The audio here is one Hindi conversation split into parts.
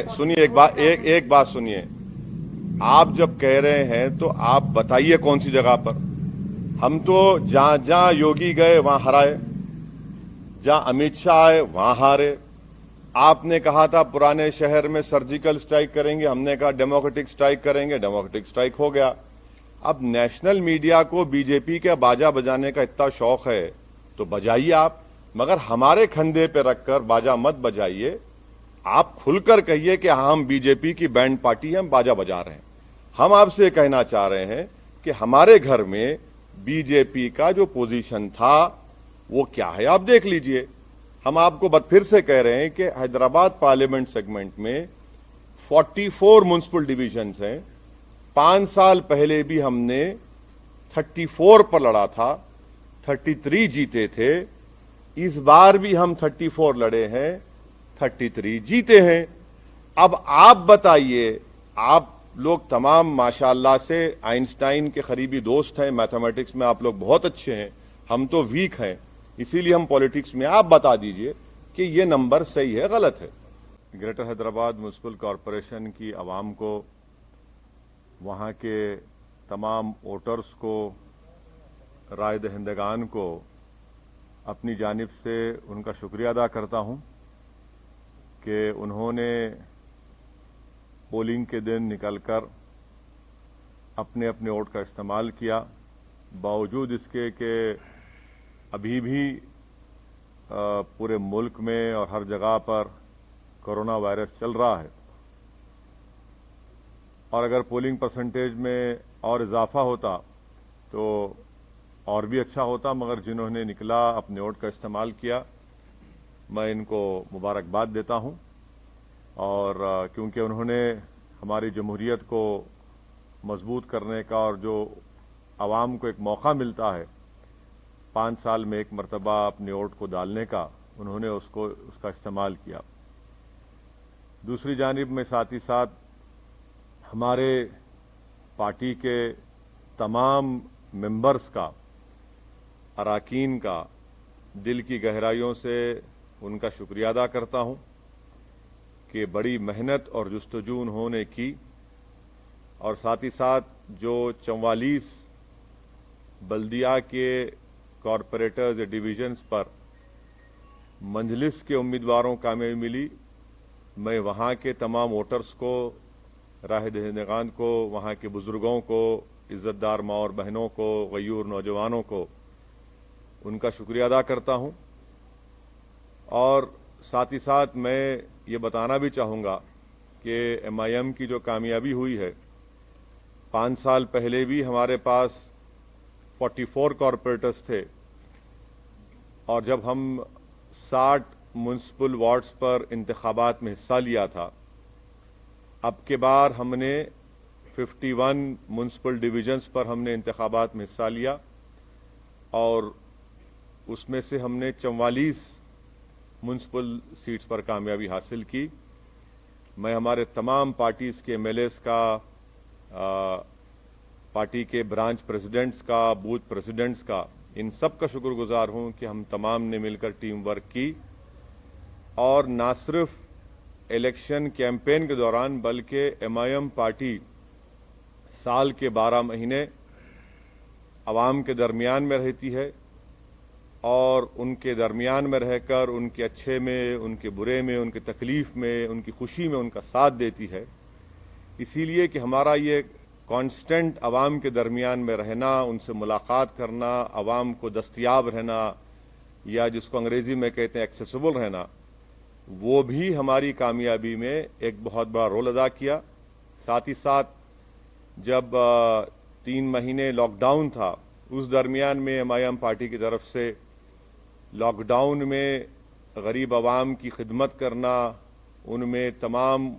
सुनिए एक बात सुनिए। आप जब कह रहे हैं तो आप बताइए कौन सी जगह पर। हम तो जहां जहां योगी गए वहां हराए, जहां अमित शाह आए वहां हारे। आपने कहा था पुराने शहर में सर्जिकल स्ट्राइक करेंगे, हमने कहा डेमोक्रेटिक स्ट्राइक करेंगे, डेमोक्रेटिक स्ट्राइक हो गया। अब नेशनल मीडिया को बीजेपी के बाजा बजाने का इतना शौक है तो बजाइए आप, मगर हमारे कंधे पे रखकर बाजा मत बजाइए। आप खुलकर कहिए कि हाँ, हम बीजेपी की बैंड पार्टी हैं, हम बाजा बजा रहे हैं। हम आपसे कहना चाह रहे हैं कि हमारे घर में बीजेपी का जो पोजीशन था वो क्या है आप देख लीजिए। हम आपको फिर से कह रहे हैं कि हैदराबाद पार्लियामेंट सेगमेंट में 44 म्युनिसिपल डिविजन्स हैं। 5 साल पहले भी हमने 34 पर लड़ा था, 33 जीते थे। इस बार भी हम 34 लड़े हैं, 33 जीते हैं। अब आप बताइए, आप लोग तमाम माशाल्लाह से आइंस्टाइन के करीबी दोस्त हैं, मैथमेटिक्स में आप लोग बहुत अच्छे हैं, हम तो वीक हैं, इसीलिए हम पॉलिटिक्स में। आप बता दीजिए कि ये नंबर सही है गलत है। ग्रेटर हैदराबाद म्युनिसिपल कॉरपोरेशन की आवाम को, वहां के तमाम वोटर्स को, राय दहिंदगान को अपनी जानिब से उनका शुक्रिया अदा करता हूं कि उन्होंने पोलिंग के दिन निकलकर अपने अपने वोट का इस्तेमाल किया, बावजूद इसके कि अभी भी पूरे मुल्क में और हर जगह पर कोरोना वायरस चल रहा है। और अगर पोलिंग परसेंटेज में और इजाफा होता तो और भी अच्छा होता, मगर जिन्होंने निकला अपने वोट का इस्तेमाल किया, मैं इनको मुबारकबाद देता हूं। और क्योंकि उन्होंने हमारी जमहूरियत को मजबूत करने का और जो आवाम को एक मौका मिलता है 5 साल में एक मरतबा अपने वोट को डालने का, उन्होंने उसका इस्तेमाल किया। दूसरी जानिब में साथ ही साथ हमारे पार्टी के तमाम मेंबर्स का, अराकीन का दिल की गहराइयों से उनका शुक्रिया अदा करता हूं कि बड़ी मेहनत और जुस्तजू उन्होंने की। और साथ ही साथ जो 44 बल्दिया के कॉरपोरेटर्स या डिवीजन्स पर मंजलिस के उम्मीदवारों को कामयाबी मिली, मैं वहां के तमाम वोटर्स को, राह दहिंदगान को, वहां के बुजुर्गों को, इज्जतदार माँ और बहनों को, गयूर नौजवानों को उनका शुक्रिया अदा करता हूं। और साथ ही साथ मैं ये बताना भी चाहूँगा कि एमआईएम की जो कामयाबी हुई है, 5 साल पहले भी हमारे पास 44 कॉरपोरेटर्स थे, और जब हम 60 म्युनिसिपल वार्ड्स पर इंतखाबात में हिस्सा लिया था, अब के बार हमने 51 म्युनिसिपल डिविजन्स पर हमने इंतखाबात में हिस्सा लिया, और उसमें से हमने 44 म्युनिसिपल सीट्स पर कामयाबी हासिल की। मैं हमारे तमाम पार्टीज के एमएलएस का, पार्टी के ब्रांच प्रेसिडेंट्स का, बूथ प्रेसिडेंट्स का, इन सब का शुक्रगुजार हूं कि हम तमाम ने मिलकर टीम वर्क की, और ना सिर्फ इलेक्शन कैंपेन के दौरान बल्कि एमआईएम पार्टी साल के 12 महीने अवाम के दरमियान में रहती है, और उनके दरमियान में रहकर उनके अच्छे में, उनके बुरे में, उनकी तकलीफ में, उनकी खुशी में उनका साथ देती है। इसीलिए कि हमारा ये कांस्टेंट अवाम के दरमियान में रहना, उनसे मुलाकात करना, अवाम को दस्तयाब रहना, या जिसको अंग्रेजी में कहते हैं एक्सेसिबल रहना, वो भी हमारी कामयाबी में एक बहुत बड़ा रोल अदा किया। साथ ही साथ जब 3 महीने लॉकडाउन था, उस दरमियान में एमआईएम पार्टी की तरफ से लॉकडाउन में गरीब आवाम की खिदमत करना, उनमें तमाम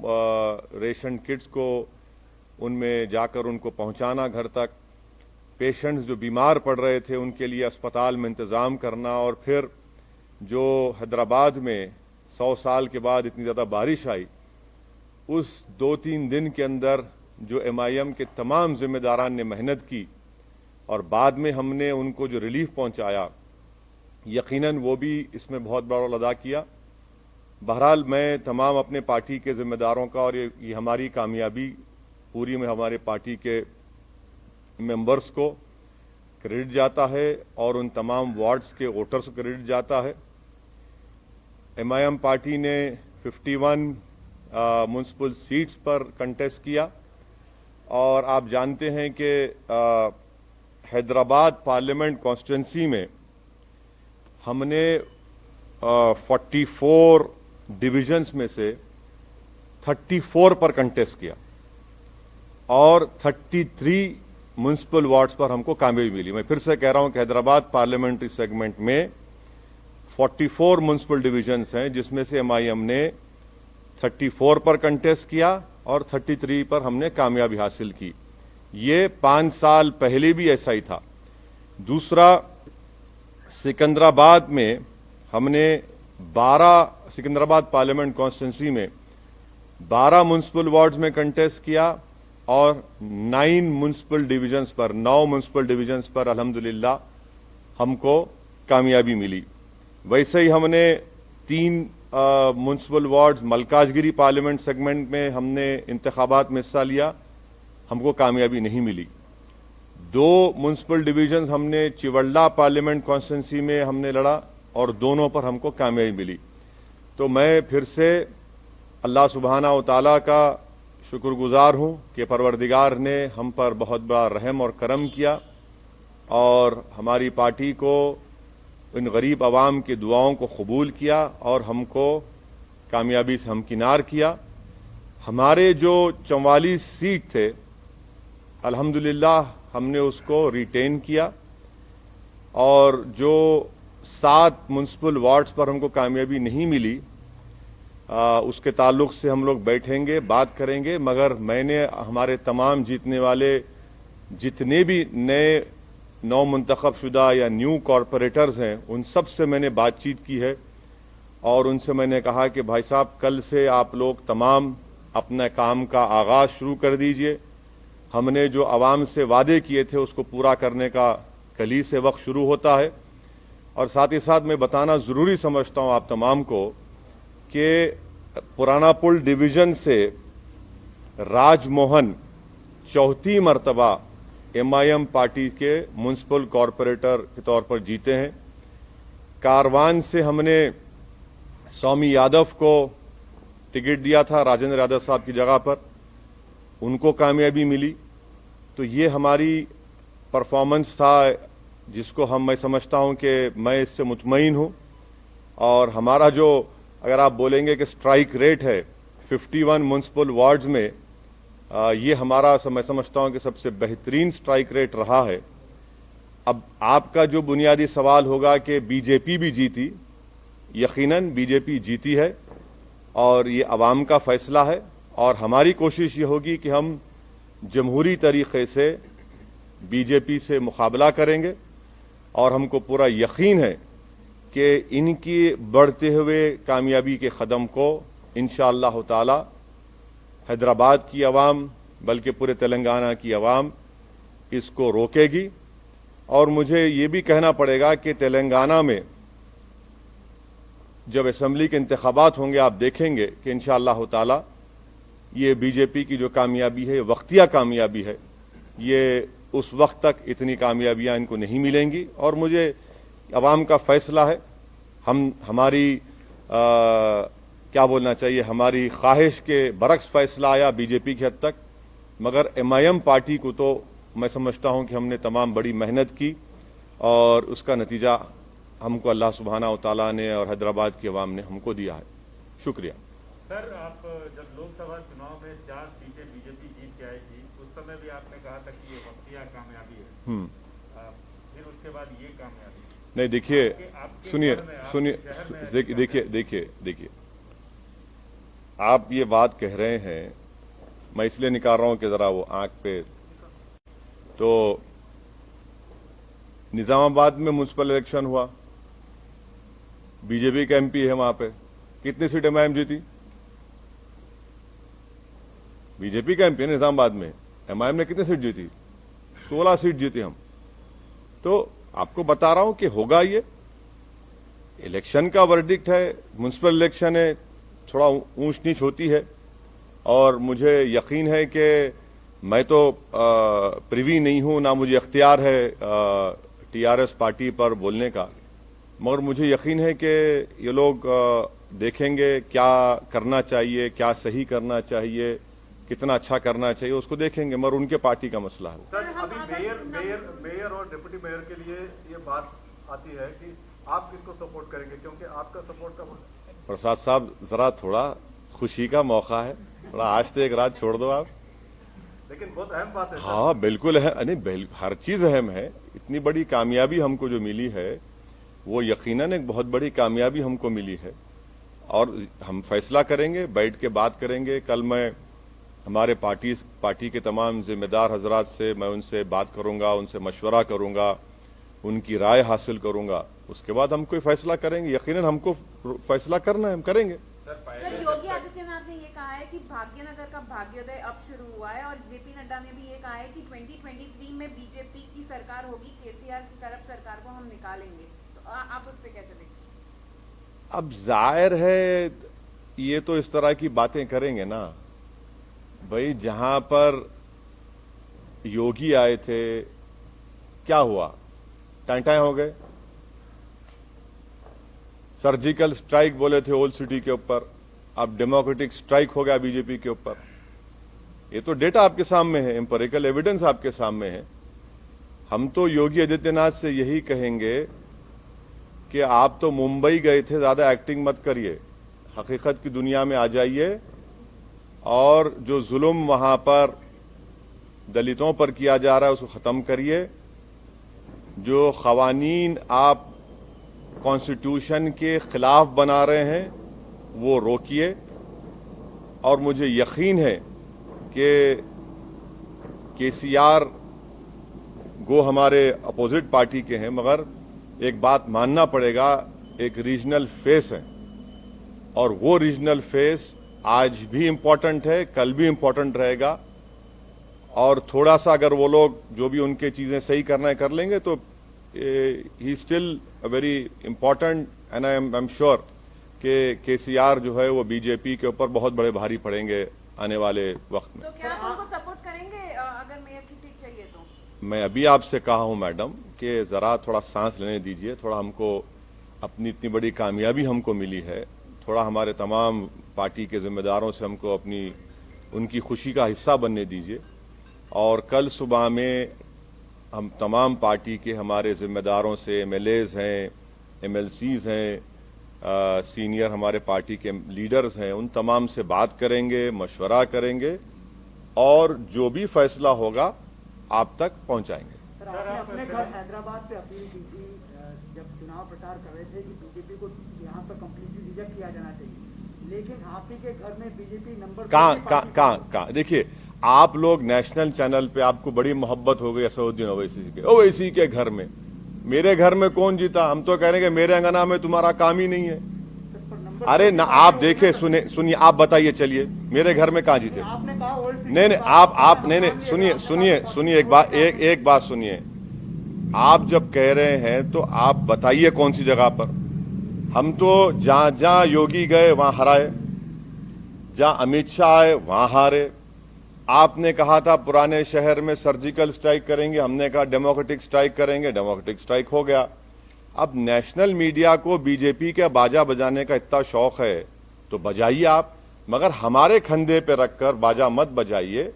रेशन किट्स को उनमें जाकर उनको पहुंचाना घर तक, पेशेंट्स जो बीमार पड़ रहे थे उनके लिए अस्पताल में इंतज़ाम करना, और फिर जो हैदराबाद में 100 साल के बाद इतनी ज़्यादा बारिश आई, उस 2-3 दिन के अंदर जो एमआईएम के तमाम जिम्मेदारान ने मेहनत की और बाद में हमने उनको जो रिलीफ पहुंचाया, यकीनन वो भी इसमें बहुत बड़ा रोल अदा किया। बहरहाल मैं तमाम अपने पार्टी के जिम्मेदारों का और ये हमारी कामयाबी पूरी में हमारे पार्टी के मेंबर्स को क्रेडिट जाता है और उन तमाम वार्ड्स के वोटर्स को क्रेडिट जाता है। एमआईएम पार्टी ने 51 म्युनिसिपल सीट्स पर कंटेस्ट किया और आप जानते हैं कि हैदराबाद पार्लियामेंट कॉन्स्टिट्यूंसी में हमने 44 डिविजन्स में से 34 पर कंटेस्ट किया और 33 म्युनिसिपल वार्ड्स पर हमको कामयाबी मिली। मैं फिर से कह रहा हूं कि हैदराबाद पार्लियामेंट्री सेगमेंट में 44 म्युनिसिपल डिविजन्स हैं जिसमें से एमआईएम ने 34 पर कंटेस्ट किया और 33 पर हमने कामयाबी हासिल की। ये 5 साल पहले भी ऐसा ही था। दूसरा, सिकंदराबाद में हमने 12 सिकंदराबाद पार्लियामेंट कॉन्स्टिट्यूंसी में 12 म्युनिसिपल वार्ड्स में कंटेस्ट किया और 9 म्युनिसिपल डिविजन्स पर अल्हम्दुलिल्लाह हमको कामयाबी मिली। वैसे ही हमने 3 municipal wards Malkajgiri parliament segment में हमने इंतखाबात में हिस्सा लिया, हमको कामयाबी नहीं मिली। 2 म्युनिसिपल डिविजन्स हमने चिवल्ला पार्लियामेंट कॉन्स्टिट्यूंसी में हमने लड़ा और दोनों पर हमको कामयाबी मिली। तो मैं फिर से अल्लाह सुब्हाना व तआला का शुक्रगुजार हूं कि परवरदिगार ने हम पर बहुत बड़ा रहम और करम किया और हमारी पार्टी को इन गरीब आवाम की दुआओं को कबूल किया और हमको कामयाबी से हमकिनार किया। हमारे जो 44 सीट थे अल्हम्दुलिल्लाह हमने उसको रिटेन किया और जो 7 म्युनिसिपल वार्ड्स पर हमको कामयाबी नहीं मिली उसके ताल्लुक से हम लोग बैठेंगे, बात करेंगे। मगर मैंने हमारे तमाम जीतने वाले जितने भी नए नौ मुंतखब शुदा या न्यू कॉरपोरेटर्स हैं उन सब से मैंने बातचीत की है और उनसे मैंने कहा कि भाई साहब कल से आप लोग तमाम अपने काम का आगाज़ शुरू कर दीजिए। हमने जो आवाम से वादे किए थे उसको पूरा करने का कल ही से वक्त शुरू होता है। और साथ ही साथ मैं बताना ज़रूरी समझता हूँ आप तमाम को कि पुराना पुल डिवीज़न से राजमोहन 4थी मरतबा एमआईएम पार्टी के म्युनिसिपल कॉरपोरेटर के तौर पर जीते हैं। कारवान से हमने स्वामी यादव को टिकट दिया था राजेंद्र यादव साहब की जगह पर, उनको कामयाबी मिली। तो ये हमारी परफॉर्मेंस था जिसको मैं समझता हूं कि मैं इससे मुतमईन हूं। और हमारा जो अगर आप बोलेंगे कि स्ट्राइक रेट है 51 म्युनिसिपल वार्ड्स में, ये हमारा मैं समझता हूं कि सबसे बेहतरीन स्ट्राइक रेट रहा है। अब आपका जो बुनियादी सवाल होगा कि बीजेपी भी जीती, यकीनन बीजेपी जीती है और ये अवाम का फैसला है और हमारी कोशिश ये होगी कि हम जमहूरी तरीके से बीजेपी से मुकाबला करेंगे और हमको पूरा यकीन है कि इनकी बढ़ते हुए कामयाबी के कदम को इंशाअल्लाह ताला हैदराबाद की आवाम बल्कि पूरे तेलंगाना की आवाम इसको रोकेगी। और मुझे ये भी कहना पड़ेगा कि तेलंगाना में जब असेंबली के इंतखाबात होंगे आप देखेंगे कि इंशाअल्लाह ताला ये बीजेपी की जो कामयाबी है वक्तिया कामयाबी है, ये उस वक्त तक इतनी कामयाबियां इनको नहीं मिलेंगी। और मुझे अवाम का फैसला है, हमारी क्या बोलना चाहिए, हमारी ख्वाहिश के बरक्स फैसला आया बीजेपी की हद तक। मगर एमआईएम पार्टी को तो मैं समझता हूं कि हमने तमाम बड़ी मेहनत की और उसका नतीजा हमको अल्लाह सुब्हाना व तआला ने और हैदराबाद की आवाम ने हमको दिया है। शुक्रिया। सर, आप जब लोकसभा चुनाव में 4 सीटें बीजेपी जीत के आई थी उस समय भी आपने कहा था कि ये वक्तिया कामयाबी है, फिर उसके बाद ये कामयाबी नहीं। देखिए, देखिए आप ये बात कह रहे हैं, मैं इसलिए निकाल रहा हूं कि जरा वो आंख पे, तो निजामाबाद में म्युनिसिपल इलेक्शन हुआ, बीजेपी का एमपी है वहां पे, कितनी सीट एमआईएम जीती? बीजेपी का एमपी है निजामाबाद में, एमआईएम ने कितनी सीट जीती? 16 सीट जीती हम। तो आपको बता रहा हूं कि होगा ये, इलेक्शन का वर्डिक्ट है, म्युनिसिपल इलेक्शन है, थोड़ा ऊंच नीच होती है और मुझे यकीन है कि मैं तो प्रिवी नहीं हूं, ना मुझे इख्तियार है टीआरएस पार्टी पर बोलने का, मगर मुझे यकीन है कि ये लोग देखेंगे क्या करना चाहिए, क्या सही करना चाहिए, कितना अच्छा करना चाहिए, उसको देखेंगे, मगर उनके पार्टी का मसला है। सर अभी मेयर और डिप्टी मेयर के लिए ये बात आती है कि आप किसको सपोर्ट करेंगे, क्योंकि आपका सपोर्ट का प्रसाद साहब जरा थोड़ा खुशी का मौका है, थोड़ा आज तो एक रात छोड़ दो आप। लेकिन बहुत अहम बात है सर। हाँ बिल्कुल है, नहीं हर चीज अहम है। इतनी बड़ी कामयाबी हमको जो मिली है वो यकीनन एक बहुत बड़ी कामयाबी हमको मिली है और हम फैसला करेंगे, बैठ के बात करेंगे। कल मैं हमारे पार्टी के तमाम जिम्मेदार हजरात से मैं उनसे बात करूंगा, उनसे मशवरा करूंगा, उनकी राय हासिल करूंगा, उसके बाद हम कोई फैसला करेंगे। यकीनन हमको फैसला करना है, हम करेंगे। सर योगी आदित्यनाथ ने ये कहा है कि भाग्यनगर का भाग्योदय अब शुरू हुआ है और जेपी नड्डा ने भी ये कहा है कि 2023 में बीजेपी की सरकार होगी, केसीआर की करप्ट सरकार को हम निकालेंगे। तो आप उस पर कैसे देखते? अब जाहिर है ये तो इस तरह की बातें करेंगे ना भाई। जहां पर योगी आए थे क्या हुआ, टाइम हो गए। सर्जिकल स्ट्राइक बोले थे ओल्ड सिटी के ऊपर, अब डेमोक्रेटिक स्ट्राइक हो गया बीजेपी के ऊपर। ये तो डेटा आपके सामने है, एम्पिरिकल एविडेंस आपके सामने है। हम तो योगी आदित्यनाथ से यही कहेंगे कि आप तो मुंबई गए थे, ज्यादा एक्टिंग मत करिए, हकीकत की दुनिया में आ जाइए और जो जुल्म वहां पर दलितों पर किया जा रहा है उसको खत्म करिए। जो खवानीन आप कॉन्स्टिट्यूशन के खिलाफ बना रहे हैं वो रोकिए। और मुझे यकीन है कि केसीआर गो हमारे अपोजिट पार्टी के हैं, मगर एक बात मानना पड़ेगा, एक रीजनल फेस है और वो रीजनल फेस आज भी इम्पोर्टेंट है, कल भी इम्पोर्टेंट रहेगा। और थोड़ा सा अगर वो लोग जो भी उनके चीजें सही करना है कर लेंगे तो he still a very important and I am sure कि केसीआर जो है वो बीजेपी के ऊपर बहुत बड़े भारी पड़ेंगे आने वाले वक्त में। तो क्या आप उनको सपोर्ट करेंगे अगर मेयर की सीट चाहिए तो? मैं अभी आपसे कहा हूं मैडम कि जरा थोड़ा सांस लेने दीजिए, थोड़ा हमको अपनी इतनी बड़ी कामयाबी हमको मिली है, थोड़ा हमारे तमाम पार्टी के जिम्मेदारों से हमको अपनी उनकी खुशी का हिस्सा बनने दीजिए। और कल सुबह में हम तमाम पार्टी के हमारे जिम्मेदारों से, एमएलएज हैं, एमएलसीज हैं, सीनियर हमारे पार्टी के लीडर्स हैं, उन तमाम से बात करेंगे, मशवरा करेंगे और जो भी फैसला होगा आप तक पहुंचाएंगे। सर आपने अपने घर हैदराबाद से अपील की थी जब चुनाव प्रचार कर रहे थे कि बीजेपी को यहाँ पर कंप्लीटली रिजेक्ट किया जाना चाहिए, लेकिन आप ही के घर में बीजेपी नंबर कहाँ देखिए, आप लोग नेशनल चैनल पे आपको बड़ी मोहब्बत हो गई असदुद्दीन ओवैसी के, ओवैसी के घर में। मेरे घर में कौन जीता? हम तो कह रहे हैं कि मेरे अंगना में तुम्हारा काम ही नहीं है। अरे ना आप देखे सुनिए आप बताइए, चलिए मेरे घर में कहाँ जीते? आपने कहा नहीं आप नहीं सुनिए एक बात सुनिए। आप जब कह रहे हैं तो आप बताइए कौन सी जगह पर। हम तो जहां जहां योगी गए वहां हराए, जहां अमित शाह आए वहां हारे। आपने कहा था पुराने शहर में सर्जिकल स्ट्राइक करेंगे, हमने कहा डेमोक्रेटिक स्ट्राइक करेंगे, डेमोक्रेटिक स्ट्राइक हो गया। अब नेशनल मीडिया को बीजेपी के बाजा बजाने का इतना शौक है तो बजाइए आप, मगर हमारे कंधे पे रखकर बाजा मत बजाइए।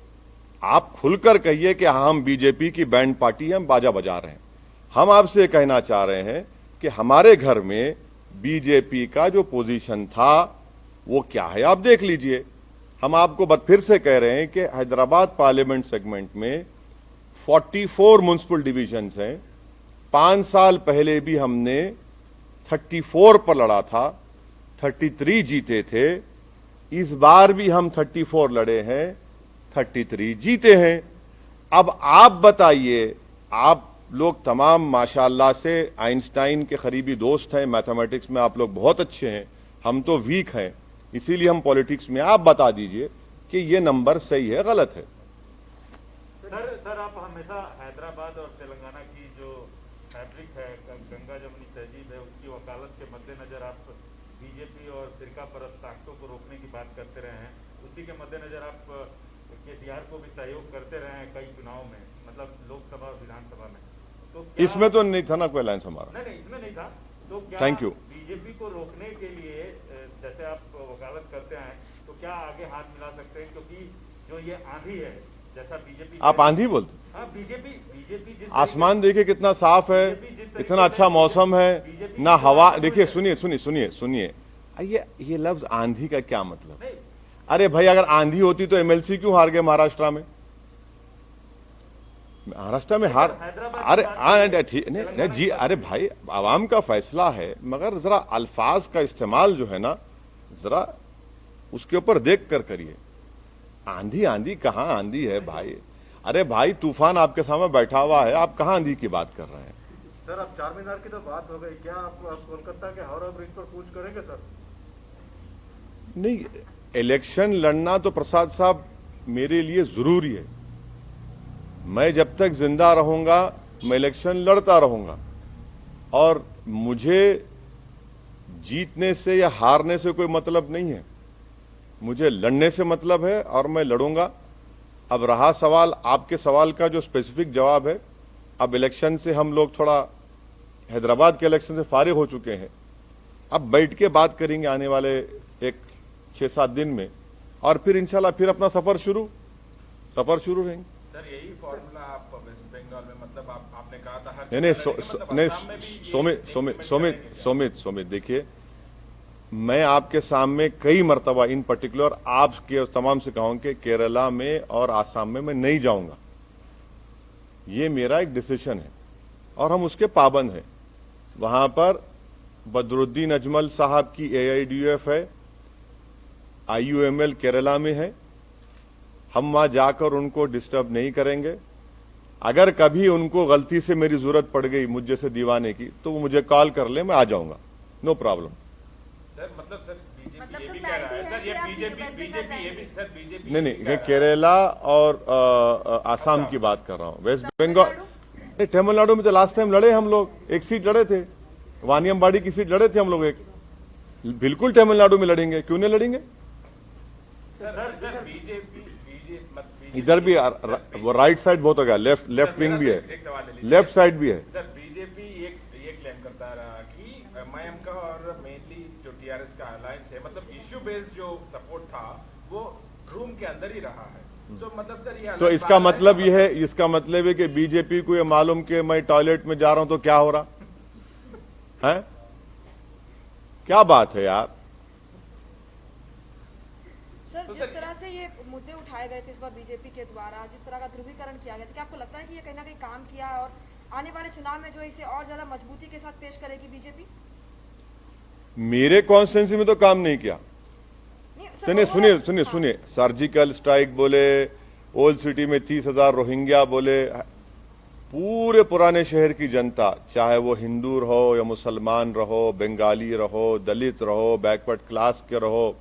आप खुलकर कहिए कि हम बीजेपी की बैंड पार्टी हैं, हम बाजा बजा रहे हैं। हम आपसे कहना चाह रहे हैं कि हमारे घर में बीजेपी का जो पोजीशन था वो क्या है आप देख लीजिए। हम आपको फिर से कह रहे हैं कि हैदराबाद पार्लियामेंट सेगमेंट में 44 म्युनिसिपल डिविजन्स हैं। 5 साल पहले भी हमने 34 पर लड़ा था, 33 जीते थे। इस बार भी हम 34 लड़े हैं, 33 जीते हैं। अब आप बताइए, आप लोग तमाम माशाअल्लाह से आइंस्टाइन के करीबी दोस्त हैं, मैथमेटिक्स में आप लोग बहुत अच्छे हैं, हम तो वीक हैं, इसीलिए हम पॉलिटिक्स में। आप बता दीजिए कि ये नंबर सही है गलत है। सर आप हमेशा हैदराबाद और तेलंगाना की जो फैब्रिक है, गंगा जमुनी तहजीब है, उसकी वकालत के मद्देनजर आप बीजेपी और फिरका परस्त ताकतों को रोकने की बात करते रहे हैं, उसी के मद्देनजर आप केसीआर को भी सहयोग करते रहे हैं कई चुनाव में, मतलब लोकसभा और विधानसभा में। तो इसमें तो नहीं था ना कोई अलायंस हमारा। नहीं, इसमें नहीं था। तो क्या Thank you. बीजेपी को रोकने के लिए जैसे आप वकालत करते हैं, तो क्या आगे हाथ मिला सकते हैं? क्योंकि जो ये आंधी है, जैसा बीजेपी आप आंधी बोलते, हाँ, बीजेपी जिस आसमान देखिए कितना साफ है, इतना अच्छा मौसम है ना, हवा देखिए। सुनिए सुनिए सुनिए सुनिए, ये लफ्ज आंधी का क्या मतलब? नहीं, अरे भाई, अगर आंधी होती तो एमएलसी क्यों हार गए महाराष्ट्र में? महाराष्ट्र में हार, अरे ठीक नहीं जी, अरे भाई आवाम का फैसला है, मगर जरा अल्फाज का इस्तेमाल जो है ना, जरा उसके ऊपर देख कर करिए। आंधी आंधी कहाँ आंधी है भाई? अरे भाई, तूफान आपके सामने बैठा हुआ है, आप कहाँ आंधी की बात कर रहे हैं? सर, अब चार मीनार की तो बात हो गई, क्या आप कोलकाता के हावड़ा ब्रिज पर कूच करेंगे सर? नहीं, इलेक्शन लड़ना तो प्रसाद साहब मेरे लिए जरूरी है। मैं जब तक जिंदा रहूंगा मैं इलेक्शन लड़ता रहूंगा, और मुझे जीतने से या हारने से कोई मतलब नहीं है, मुझे लड़ने से मतलब है और मैं लड़ूंगा। अब रहा सवाल आपके सवाल का जो स्पेसिफिक जवाब है, अब इलेक्शन से हम लोग थोड़ा हैदराबाद के इलेक्शन से फारिग हो चुके हैं, अब बैठ के बात करेंगे आने वाले एक 6-7 दिन में, और फिर इंशाल्लाह फिर अपना सफर शुरू रहेंगे। सर, यही फॉर्मूला आप वेस्ट बंगाल में, मतलब आपने कहा था नहीं नहीं, सोमित देखिए, मैं आपके सामने कई मर्तबा इन पर्टिकुलर आपके तमाम से कहूं कि केरला में और आसाम में मैं नहीं जाऊंगा। ये मेरा एक डिसीजन है और हम उसके पाबंद हैं। वहां पर बदरुद्दीन अजमल साहब की AIDUF है, IUML केरला में है, हम वहां जाकर उनको डिस्टर्ब नहीं करेंगे। अगर कभी उनको गलती से मेरी जरूरत पड़ गई मुझ जैसे दीवाने की, तो वो मुझे कॉल कर ले, मैं आ जाऊंगा, नो प्रॉब्लम। सर, मतलब सर बीजेपी मतलब ये तो भी कह रहा है clarity सर, ये है कि आप बीजेपी West बीजेपी Bengal ये भी सर बीजेपी नहीं, ये केरला और आसाम की बात कर रहा हूं। वेस्ट बंगाल, तमिलनाडु में तो लास्ट टाइम लड़े हम लोग, एक सीट लड़े थे, वानियमबाड़ी की सीट लड़े थे हम लोग एक। बिल्कुल तमिलनाडु में लड़ेंगे, क्यों नहीं लड़ेंगे? सर बीजेपी इधर भी वो राइट साइड बहुत हो गया, लेफ्ट विंग भी है, एक सवाल ले लीजिए। लेफ्ट साइड भी है। सर, बीजेपी ये क्लेम करता रहा कि MIM का और मेनली जो TRS का अलायंस है, मतलब इश्यू बेस्ड जो सपोर्ट था वो रूम के अंदर ही रहा है। तो मतलब सर ये तो इसका मतलब ये है, इसका मतलब है कि बीजेपी को ये मालूम कि मैं टॉयलेट में जा रहा हूं तो क्या हो रहा है? क्या बात है यार? सर, जिस तरह से ये मुद्दे उठाए गए थे इस बार बीजेपी के द्वारा, जिस तरह का ध्रुवीकरण किया गया था, क्या आपको लगता है कि ये कहीं ना कहीं काम किया और आने वाले चुनाव में जो इसे और ज्यादा मजबूती के साथ पेश करेगी बीजेपी? मेरे कॉन्स्टिट्यूंसी में तो काम नहीं किया। नहीं, सर, सुनिए, सर्जिकल स्ट्राइक बोले, ओल्ड सिटी में 30,000 रोहिंग्या बोले, पूरे पुराने शहर की जनता, चाहे वो हिंदू रहो या मुसलमान रहो, बंगाली रहो, दलित रहो, बैकवर्ड क्लास के रहो,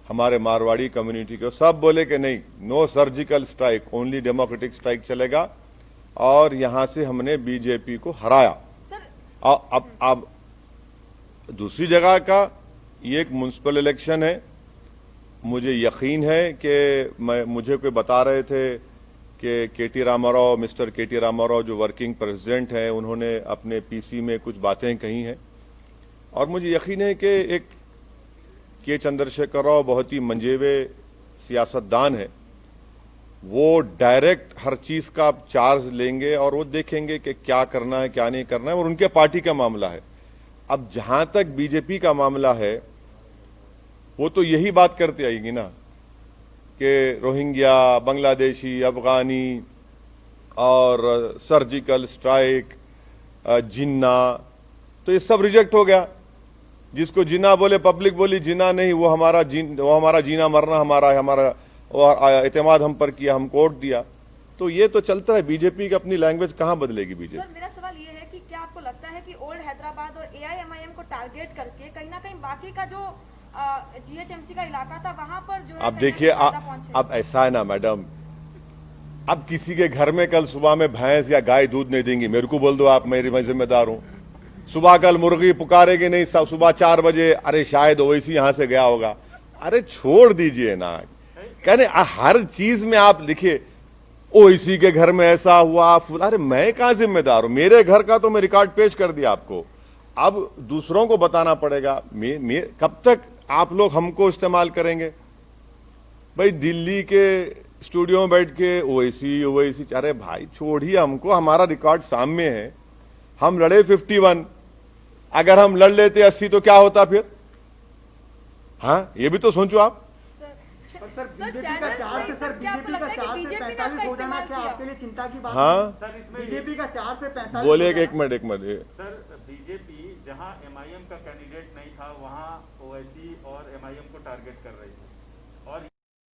हमारे मारवाड़ी कम्युनिटी के, सब बोले कि नहीं, no surgical strike, only democratic strike चलेगा, और यहां से हमने बीजेपी को हराया। अब दूसरी जगह का ये एक म्युनिसिपल इलेक्शन है, मुझे यकीन है कि मुझे कोई बता रहे थे कि मिस्टर केटी रामाराव जो वर्किंग प्रेसिडेंट हैं, उन्होंने अपने PC में कुछ बातें कही हैं, और मुझे यकीन है कि एक के चंद्रशेखर राव बहुत ही मंजेवे सियासतदान है, वो डायरेक्ट हर चीज का चार्ज लेंगे और वो देखेंगे कि क्या करना है क्या नहीं करना है, और उनके पार्टी का मामला है। अब जहां तक बीजेपी का मामला है, वो तो यही बात करते आएगी ना कि रोहिंग्या, बांग्लादेशी, अफगानी और सर्जिकल स्ट्राइक, जिन्ना, तो ये सब रिजेक्ट हो गया। जिसको जिन्ना बोले, पब्लिक बोली जिन्ना नहीं, वो हमारा जीना मरना हमारा एतमाद हम पर किया, हम कोर्ट दिया। तो ये तो चलता है, बीजेपी की अपनी लैंग्वेज कहां बदलेगी बीजेपी? सर, मेरा सवाल ये है कि क्या आपको लगता है कि ओल्ड हैदराबाद और AIMIM को टारगेट करके कहीं ना कहीं बाकी का जो GHMC का इलाका था वहां पर जो है, अब देखिए, अब ऐसा है ना मैडम, अब किसी के घर में कल सुबह में भैंस या गाय दूध नहीं देंगी, मेरे को बोल दो आप, मैं जिम्मेदार हूं। सुबह कल मुर्गी पुकारेगी नहीं, सुबह 4 बजे अरे शायद ओवैसी यहां से गया होगा। अरे छोड़ दीजिए ना, कहने हर चीज में आप लिखिए ओवैसी के घर में ऐसा हुआ। अरे मैं कहां जिम्मेदार हूं? मेरे घर का तो मैं रिकॉर्ड पेश कर दिया आपको, अब दूसरों को बताना पड़ेगा। कब तक आप लोग हमको इस्तेमाल करेंगे? भाई दिल्ली के स्टूडियो में बैठ के ओवैसी, अरे भाई छोड़िए हमको, हमारा रिकॉर्ड सामने है। हम लड़े 51, अगर हम लड़ लेते 80 तो क्या होता फिर? हाँ, ये भी तो सोचो आप। सर बीजेपी का चार्ज से, सर बीजेपी का 4 से 45 हो जाना क्या आपके लिए चिंता की बात? हाँ, बीजेपी का 4 से 45। बोलिए एक मिनट। सर बीजेपी जहां एमआईएम का कैंडिडेट नहीं था वहां ओवैसी और एमआईएम को टारगेट कर रही थी और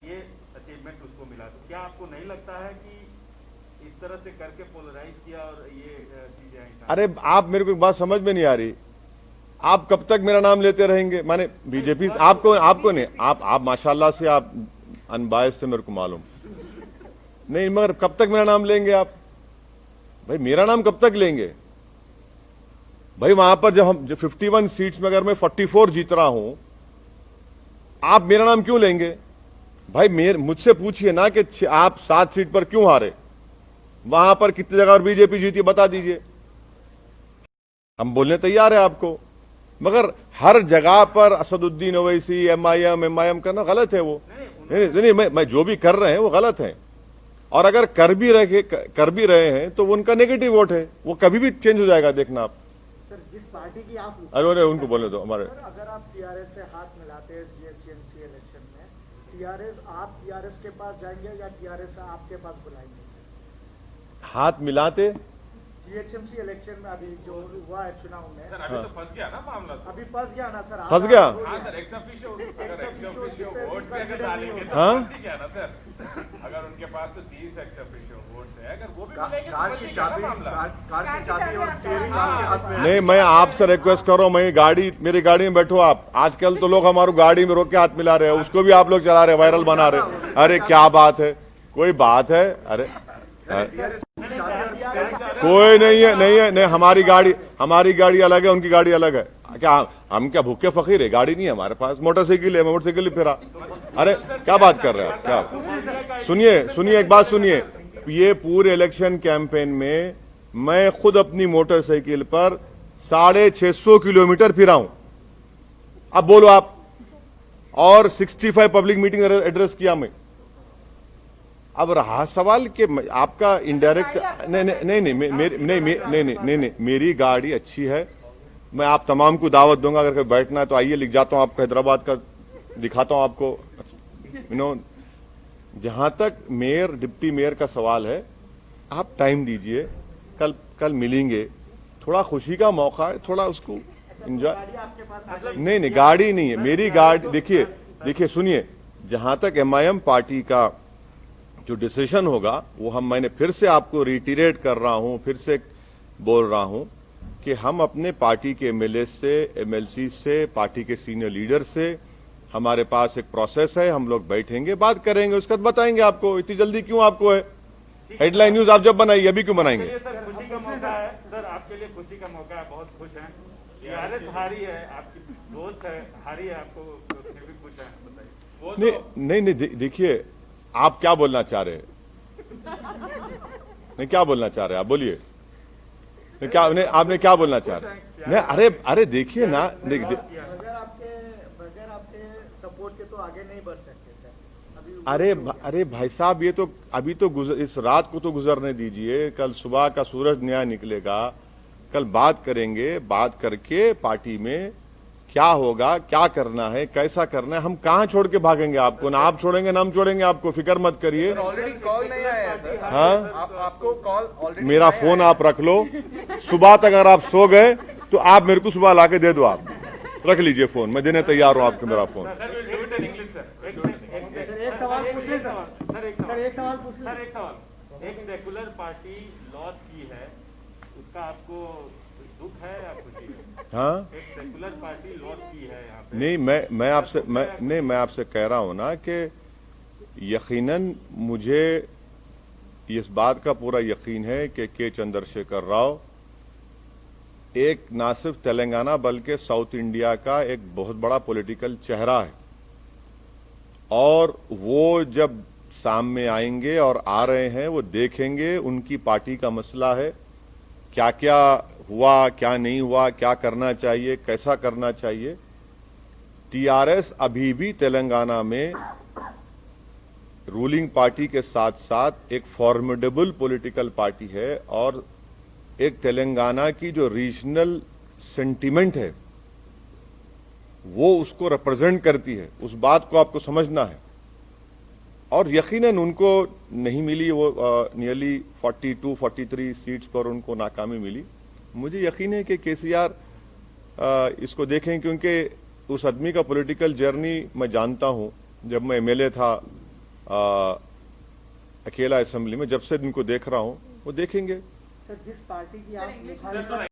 ये अचीवमेंट उसको मिला। तो क्या आपको नहीं लगता है कि इस तरह से करके पोलराइज किया और ये चीजें आई? अरे आप मेरे को एक बात समझ में नहीं आ रही, आप कब तक मेरा नाम लेते रहेंगे? माने बीजेपी आपको नहीं, आप माशाल्लाह से आप अनबायस थे, मेरे को मालूम नहीं, मगर कब तक मेरा नाम लेंगे आप? भाई मेरा नाम कब तक लेंगे? भाई वहां पर जब 51 सीट्स में अगर मैं 44 जीत रहा हूं, आप मेरा नाम क्यों लेंगे? भाई मुझसे पूछिए ना कि आप 7 सीट पर क्यों हारे, वहां पर कितनी जगह और बीजेपी जीती बता दीजिए, हम बोलने तैयार है आपको। मगर हर जगह पर असदुद्दीन ओवैसी एमआईएम करना गलत है। वो नहीं, मैं जो भी कर रहे हैं वो गलत है, और अगर कर भी रहे हैं तो उनका नेगेटिव वोट है, वो कभी भी चेंज हो जाएगा, देखना आप। सर जिस पार्टी की आप, अरे उनको बोलने दो हमारे। अगर आप टीआरएस से हाथ मिलाते हैं जीएचएमसी इलेक्शन में, आप टीआरएस के पास जाएंगे या टीआरएस आपके पास बुलाएंगे? हाथ मिलाते जीएचएमसी इलेक्शन में अभी जो हुआ है चुनाव में, सर अभी तो फंस गया ना मामला तो। अभी फंस गया ना सर? फंस गया? हाँ सर, एक्स ऑफिशियो वोट भी अगर डालेंगे तो हाँ? फंस ही गया ना सर। अगर उनके पास तो 30 एक्स ऑफिशियो वोट्स है, अगर वो भी मिलेंगे तो कार फंस की ही गया ना चाबी मामला। कार की चाबी और स्टीयरिंग आपके हाथ में है। नहीं, मैं आपसे रिक्वेस्ट कर रहा हूं, मेरी गाड़ी में बैठो आप। आजकल तो लोग हमारी गाड़ी में रोक के हाथ मिला रहे हैं, उसको भी आप लोग चला रहे हैं, वायरल बना रहे हैं। अरे क्या बात है, कोई बात है? अरे कोई नहीं है, हमारी गाड़ी अलग है, उनकी गाड़ी अलग है। क्या हम क्या भूखे फकीर है? गाड़ी नहीं है हमारे पास, मोटरसाइकिल है, मोटरसाइकिल फिरा। अरे क्या बात कर रहे हैं आप? क्या? सुनिए एक बात सुनिए, ये पूरे इलेक्शन कैंपेन में मैं खुद अपनी मोटरसाइकिल पर 650 किलोमीटर फिरा हूं। अब बोलो आप, और 65 पब्लिक मीटिंग एड्रेस किया मैं। अब रहा सवाल कि आपका इनडायरेक्ट, नहीं, मेरी गाड़ी अच्छी है, मैं आप तमाम को दावत दूंगा, अगर कहीं बैठना है तो आइए, लिख जाता हूं आपको, हैदराबाद का दिखाता हूं आपको। जहां तक मेयर डिप्टी मेयर का सवाल है, आप टाइम दीजिए, कल मिलेंगे, थोड़ा खुशी का मौका है, थोड़ा उसको एंजॉय। नहीं, गाड़ी नहीं है मेरी गाड़ी। देखिए सुनिए, जहां तक एमआईएम पार्टी का जो डिसीजन होगा वो मैंने फिर से आपको रिटीरेट कर रहा हूं, फिर से बोल रहा हूं कि हम अपने पार्टी के एमएलए से, एमएलसी से, पार्टी के सीनियर लीडर से, हमारे पास एक प्रोसेस है, हम लोग बैठेंगे, बात करेंगे, उसके बाद बताएंगे आपको। इतनी जल्दी क्यों आपको है? हेडलाइन न्यूज आप जब बनाइए, अभी क्यों बनाएंगे? सर खुशी का मौका है, सर आपके लिए खुशी का मौका है, बहुत खुश हैं। टीआरएस हारी है, आपकी दोस्त है, हारी है, आपको फिर भी खुश है, बताइए। नहीं, देखिए आप क्या बोलना चाह रहे हैं? नहीं, क्या बोलना चाह रहे हैं आप? बोलिए आपने क्या बोलना चाह रहे हैं? नहीं, अरे देखिए ना, बगैर आपके सपोर्ट के तो आगे नहीं बढ़ सकते सर। अरे भाई साहब, ये तो अभी तो इस रात को तो गुजरने दीजिए, कल सुबह का सूरज नया निकलेगा, कल बात करेंगे, बात करके पार्टी में क्या होगा, क्या करना है, कैसा करना है, हम कहां छोड़ के भागेंगे आपको? ना आप छोड़ेंगे ना हम छोड़ेंगे आपको, फिक्र मत करिए। ऑलरेडी कॉल नहीं आया है सर। हाँ, आपको कॉल ऑलरेडी, मेरा फोन आप रख लो, सुबह तक अगर आप सो गए तो आप मेरे को सुबह लाके दे दो, आप रख लीजिए फोन, मैं देने तैयार हूं आपको मेरा फोन। एक सवाल पूछ ले सर, एक सवाल, एक सेकुलर पार्टी लॉस की है, उसका आपको दुख है या खुशी है? हाँ, एक सेकुलर पार्टी लॉस की है यहाँ पे। नहीं, मैं आपसे कह रहा हूं ना कि यकीनन मुझे इस बात का पूरा यकीन है कि के चंद्रशेखर राव एक ना सिर्फ तेलंगाना बल्कि साउथ इंडिया का एक बहुत बड़ा पॉलिटिकल चेहरा है और वो जब सामने आएंगे और आ रहे हैं वो देखेंगे उनकी पार्टी का मसला है, क्या क्या हुआ क्या नहीं हुआ, क्या करना चाहिए कैसा करना चाहिए। टीआरएस अभी भी तेलंगाना में रूलिंग पार्टी के साथ साथ एक फॉर्मिडेबल पॉलिटिकल पार्टी है और एक तेलंगाना की जो रीजनल सेंटिमेंट है वो उसको रिप्रेजेंट करती है। उस बात को आपको समझना है और यकीनन उनको नहीं मिली, वो नियरली 42-43 सीट्स पर उनको नाकामी मिली। मुझे यकीन है कि केसीआर इसको देखें क्योंकि उस आदमी का पॉलिटिकल जर्नी मैं जानता हूं। जब मैं एमएलए था अकेला असेंबली में, जब से इनको देख रहा हूं वो देखेंगे। सर जिस पार्टी की आप